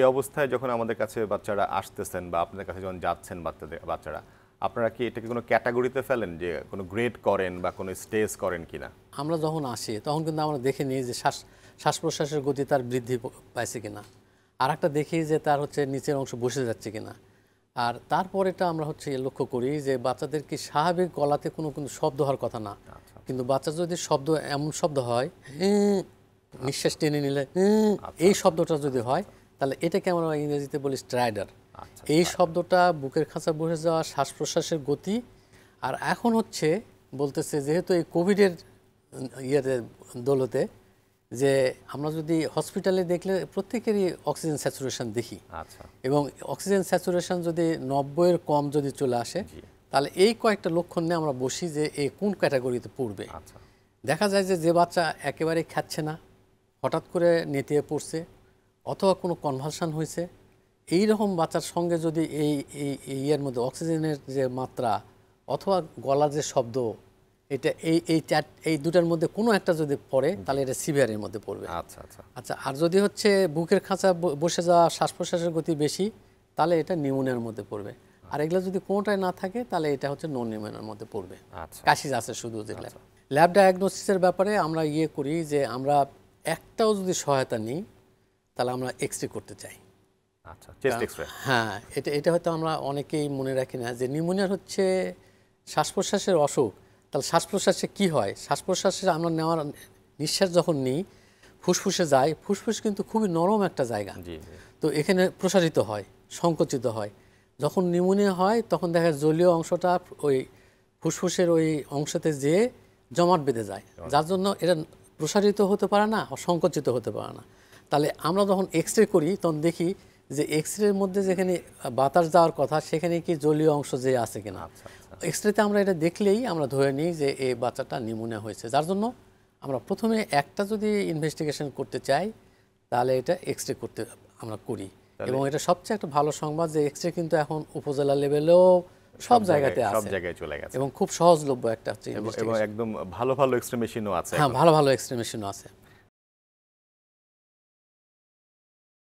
এই অবস্থায় যখন আমাদের কাছে বাচ্চারা আসতেছেন বা আপনাদের কাছে যখন যাচ্ছেন বাচ্চারা, আপনারা কি এটাকে কোনো ক্যাটাগরিতে ফেলেন, যে কোনো গ্রেড করেন বা কোনো স্টেজ করেন কিনা? আমরা যখন আসি তখন কিন্তু আমরা দেখে নিই যে শ্বাস প্রশ্বাসের গতি তার বৃদ্ধি পাইছে কিনা, আর একটা দেখি যে তার হচ্ছে নিচের অংশ বসে যাচ্ছে কিনা। আর তারপর এটা আমরা হচ্ছে লক্ষ্য করি যে বাচ্চাদের কি স্বাভাবিক গলাতে কোনো কিন্তু শব্দ হওয়ার কথা না, কিন্তু বাচ্চা যদি শব্দ এমন শব্দ হয়, নিঃশ্বাস টেনে নিলে এই শব্দটা যদি হয়, তাহলে এটাকে আমরা ইংরেজিতে বলি স্ট্রাইডার। এই শব্দটা বুকের খাঁচা বসে যাওয়া শ্বাস প্রশ্বাসের গতি। আর এখন হচ্ছে বলতেছে যেহেতু এই কোভিডের ইয়েতে দৌলতে, যে আমরা যদি হসপিটালে দেখলে প্রত্যেকেরই অক্সিজেন স্যাচুরেশন দেখি, এবং অক্সিজেন স্যাচুরেশন যদি 90-এর কম যদি চলে আসে, তাহলে এই কয়েকটা লক্ষণ নিয়ে আমরা বসি যে এই কোন ক্যাটাগরিতে পড়বে। দেখা যায় যে বাচ্চা একেবারেই খাচ্ছে না, হঠাৎ করে নেতিয়ে পড়ছে, অথবা কোনো কনভালশন হয়েছে, এই রকম বাচ্চার সঙ্গে যদি এই ইয়ের মধ্যে অক্সিজেনের যে মাত্রা অথবা গলার যে শব্দ, এটা এই দুটার মধ্যে কোনো একটা যদি পড়ে, তাহলে এটা সিভিয়ারের মধ্যে পড়বে। আচ্ছা, আর যদি হচ্ছে বুকের খাঁচা বসে যাওয়া শ্বাস প্রশ্বাসের গতি বেশি, তাহলে এটা নিউমোনিয়ার মধ্যে পড়বে। আর এগুলো যদি কোনোটাই না থাকে, তাহলে এটা হচ্ছে নন নিউমোনিয়ার মধ্যে পড়বে। কাশি আছে শুধু যেগুলো। ল্যাব ডায়াগনোসিসের ব্যাপারে আমরা করি যে আমরা একটাও যদি সহায়তা নিই, তাহলে আমরা এক্সরে করতে চাই। হ্যাঁ, এটা হয়তো আমরা অনেকেই মনে রাখি না যে নিউমোনিয়ার হচ্ছে শ্বাস প্রশ্বাসের অসুখ। তাহলে শ্বাস প্রশ্বাসে কী হয়? শ্বাস প্রশ্বাসে আমরা নেওয়ার নিঃশ্বাস যখন নিই, ফুসফুসে যায়। ফুসফুস কিন্তু খুবই নরম একটা জায়গা, তো এখানে প্রসারিত হয়, সংকুচিত হয়। যখন নিউমোনিয়া হয়, তখন দেখা জলীয় অংশটা ওই ফুসফুসের ওই অংশতে যেয়ে জমাট বেঁধে যায়, যার জন্য এটা প্রসারিত হতে পারে না, সংকুচিত হতে পারে না। তাহলে আমরা যখন এক্সরে করি, তখন দেখি যে এক্সরের মধ্যে যেখানে বাতাস যাওয়ার কথা, সেখানে কি জলীয় অংশ যে আছে কিনা। এক্সরেতে আমরা এটা দেখলেই আমরা ধরে নিই যে এই বাচ্চাটা নিউমোনিয়া হয়েছে। যার জন্য আমরা প্রথমে একটা যদি ইনভেস্টিগেশন করতে চাই, তাহলে এটা এক্সরে করতে আমরা করি। এবং এটা সবচেয়ে একটা ভালো সংবাদ যে এক্সরে কিন্তু এখন উপজেলা লেভেলেও সব জায়গাতে আছে, চলে গেছে, এবং খুব সহজলভ্য একটা হচ্ছে, এবং একদম ভালো ভালো এক্সরে মেশিনও আছে। হ্যাঁ, ভালো ভালো এক্সরে মেশিনও আছে।